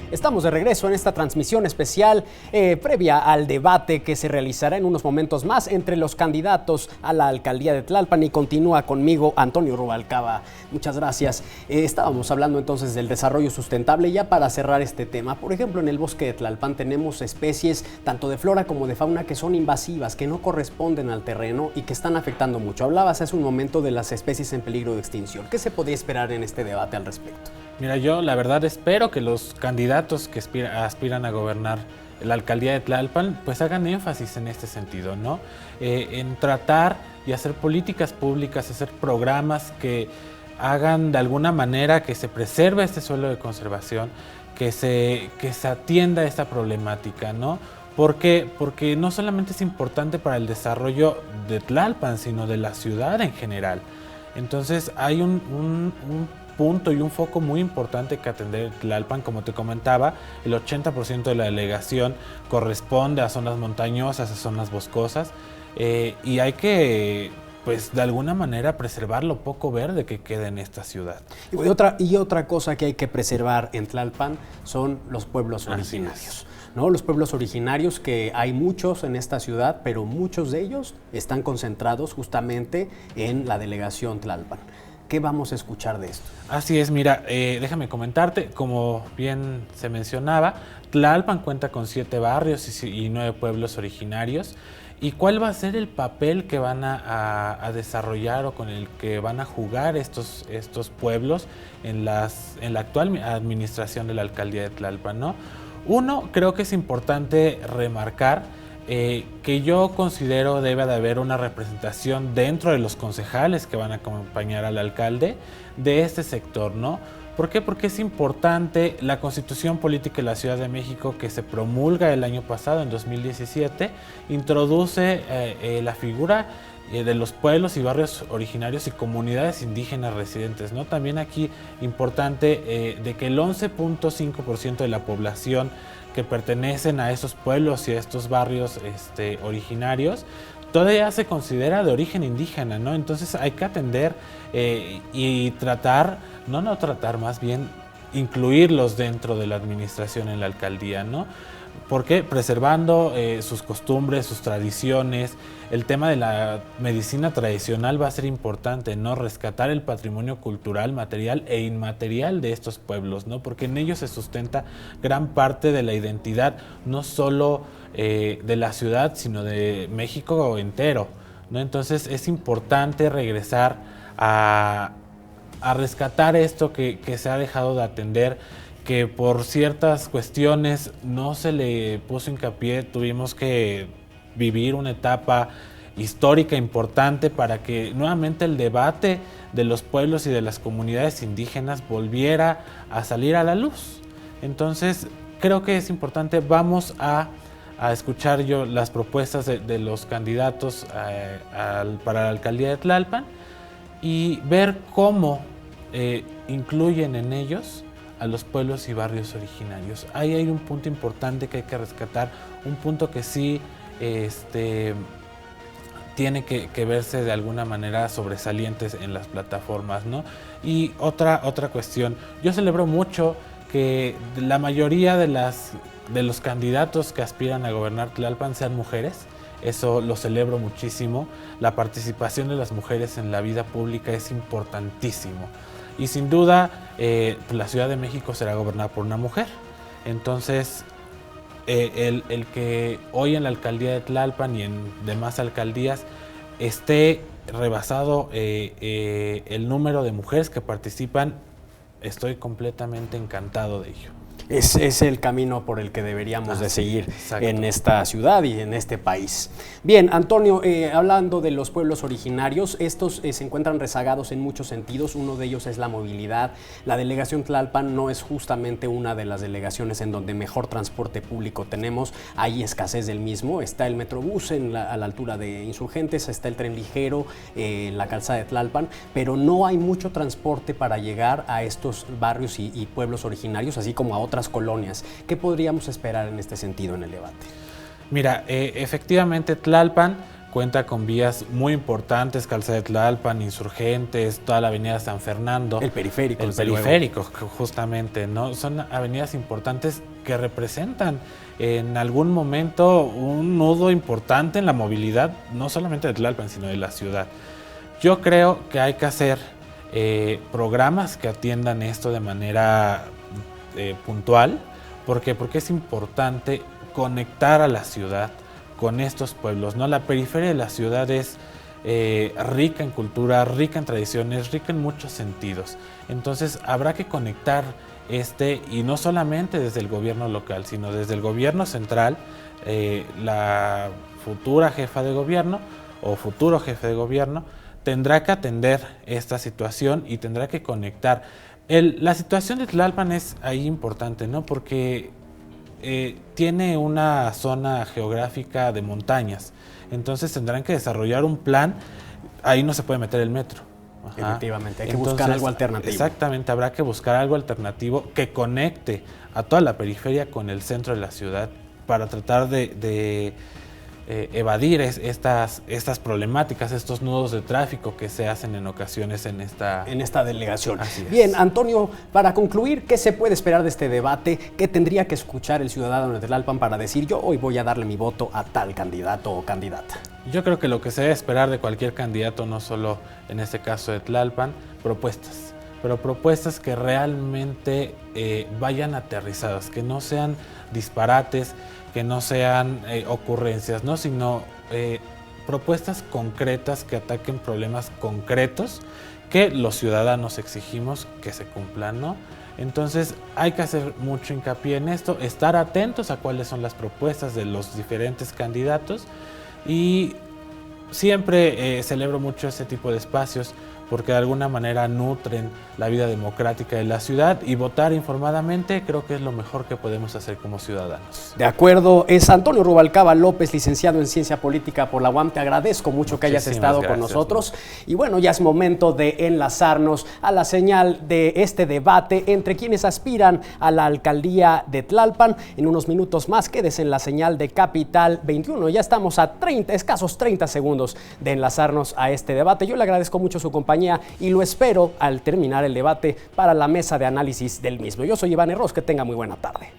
Estamos de regreso en esta transmisión especial previa al debate que se realizará en unos momentos más entre los candidatos a la alcaldía de Tlalpan, y continúa conmigo Antonio Rubalcaba. Muchas gracias. Estábamos hablando entonces del desarrollo sustentable. Ya para cerrar este tema, por ejemplo, en el bosque de Tlalpan tenemos especies tanto de flora como de fauna que son invasivas, que no corresponden al terreno y que están afectando mucho. Hablabas hace un momento de las especies en peligro de extinción. ¿Qué se podría esperar en este debate al respecto? Mira, yo la verdad espero que los candidatos que aspiran a gobernar la alcaldía de Tlalpan pues hagan énfasis en este sentido, ¿no? En tratar y hacer políticas públicas, hacer programas que hagan de alguna manera que se preserve este suelo de conservación, que se atienda esta problemática, ¿no? Porque no solamente es importante para el desarrollo de Tlalpan, sino de la ciudad en general. Entonces hay un punto y un foco muy importante que atender Tlalpan. Como te comentaba, el 80% de la delegación corresponde a zonas montañosas, a zonas boscosas, y hay que, pues, de alguna manera preservar lo poco verde que queda en esta ciudad. Y otra cosa que hay que preservar en Tlalpan son los pueblos originarios, ¿no? Los pueblos originarios, que hay muchos en esta ciudad, pero muchos de ellos están concentrados justamente en la delegación Tlalpan. ¿Qué vamos a escuchar de esto? Así es, mira, déjame comentarte, como bien se mencionaba, Tlalpan cuenta con 7 barrios y 9 pueblos originarios. ¿Y cuál va a ser el papel que van a desarrollar o con el que van a jugar estos pueblos en la actual administración de la alcaldía de Tlalpan, ¿no? Uno, creo que es importante remarcar que yo considero debe de haber una representación dentro de los concejales que van a acompañar al alcalde de este sector, ¿no? ¿Por qué? Porque es importante. La Constitución Política de la Ciudad de México, que se promulga el año pasado, en 2017, introduce la figura de los pueblos y barrios originarios y comunidades indígenas residentes, ¿no? También aquí importante de que el 11.5% de la población que pertenecen a estos pueblos y a estos barrios originarios todavía se considera de origen indígena, ¿no? Entonces hay que atender y tratar, más bien incluirlos dentro de la administración en la alcaldía, ¿no? Porque preservando sus costumbres, sus tradiciones. El tema de la medicina tradicional va a ser importante, ¿no? Rescatar el patrimonio cultural, material e inmaterial de estos pueblos, ¿no? Porque en ellos se sustenta gran parte de la identidad, no solo de la ciudad, sino de México entero, ¿no? Entonces es importante regresar a rescatar esto que se ha dejado de atender, que por ciertas cuestiones no se le puso hincapié. Tuvimos que vivir una etapa histórica importante para que nuevamente el debate de los pueblos y de las comunidades indígenas volviera a salir a la luz. Entonces creo que es importante. Vamos a escuchar las propuestas de los candidatos para la alcaldía de Tlalpan y ver cómo incluyen en ellos a los pueblos y barrios originarios. Ahí hay un punto importante que hay que rescatar, un punto que sí tiene que verse de alguna manera sobresalientes en las plataformas, ¿no? Y otra cuestión, yo celebro mucho que la mayoría de los candidatos que aspiran a gobernar Tlalpan sean mujeres. Eso lo celebro muchísimo. La participación de las mujeres en la vida pública es importantísimo. Y sin duda, la Ciudad de México será gobernada por una mujer. Entonces, el que hoy en la alcaldía de Tlalpan y en demás alcaldías esté rebasado el número de mujeres que participan, estoy completamente encantado de ello. Es el camino por el que deberíamos de seguir en esta ciudad y en este país. Bien, Antonio, hablando de los pueblos originarios, estos se encuentran rezagados en muchos sentidos. Uno de ellos es la movilidad. La delegación Tlalpan no es justamente una de las delegaciones en donde mejor transporte público tenemos. Hay escasez del mismo. Está el Metrobús a la altura de Insurgentes, está el tren ligero en la calzada de Tlalpan, pero no hay mucho transporte para llegar a estos barrios y pueblos originarios, así como a otras colonias. ¿Qué podríamos esperar en este sentido en el debate? Mira, efectivamente Tlalpan cuenta con vías muy importantes, Calzada de Tlalpan, Insurgentes, toda la avenida San Fernando. El periférico. El periférico, justamente, ¿no? Son avenidas importantes que representan en algún momento un nudo importante en la movilidad, no solamente de Tlalpan, sino de la ciudad. Yo creo que hay que hacer programas que atiendan esto de manera puntual. ¿Por qué? Porque es importante conectar a la ciudad con estos pueblos, ¿no? La periferia de la ciudad es rica en cultura, rica en tradiciones, rica en muchos sentidos. Entonces habrá que conectar y no solamente desde el gobierno local, sino desde el gobierno central, la futura jefa de gobierno o futuro jefe de gobierno tendrá que atender esta situación y tendrá que conectar. La situación de Tlalpan es ahí importante, ¿no? Porque tiene una zona geográfica de montañas, entonces tendrán que desarrollar un plan. Ahí no se puede meter el metro. Efectivamente, hay que buscar algo alternativo. Exactamente, habrá que buscar algo alternativo que conecte a toda la periferia con el centro de la ciudad para tratar de evadir estas problemáticas, estos nudos de tráfico que se hacen en ocasiones en esta delegación. Bien, Antonio, para concluir, ¿qué se puede esperar de este debate? ¿Qué tendría que escuchar el ciudadano de Tlalpan para decir yo hoy voy a darle mi voto a tal candidato o candidata? Yo creo que lo que se debe esperar de cualquier candidato, no solo en este caso de Tlalpan, pero propuestas que realmente vayan aterrizadas, que no sean disparates, que no sean ocurrencias, ¿no? Sino propuestas concretas que ataquen problemas concretos que los ciudadanos exigimos que se cumplan, ¿no? Entonces hay que hacer mucho hincapié en esto, estar atentos a cuáles son las propuestas de los diferentes candidatos y siempre celebro mucho este tipo de espacios porque de alguna manera nutren la vida democrática de la ciudad y votar informadamente creo que es lo mejor que podemos hacer como ciudadanos. De acuerdo, es Antonio Rubalcaba López, licenciado en Ciencia Política por la UAM. Te agradezco mucho que hayas estado con nosotros. Y bueno, ya es momento de enlazarnos a la señal de este debate entre quienes aspiran a la alcaldía de Tlalpan. En unos minutos más, quédese en la señal de Capital 21. Ya estamos a escasos 30 segundos de enlazarnos a este debate. Yo le agradezco mucho su compañía y lo espero al terminar el debate para la mesa de análisis del mismo. Yo soy Iván Herros, que tenga muy buena tarde.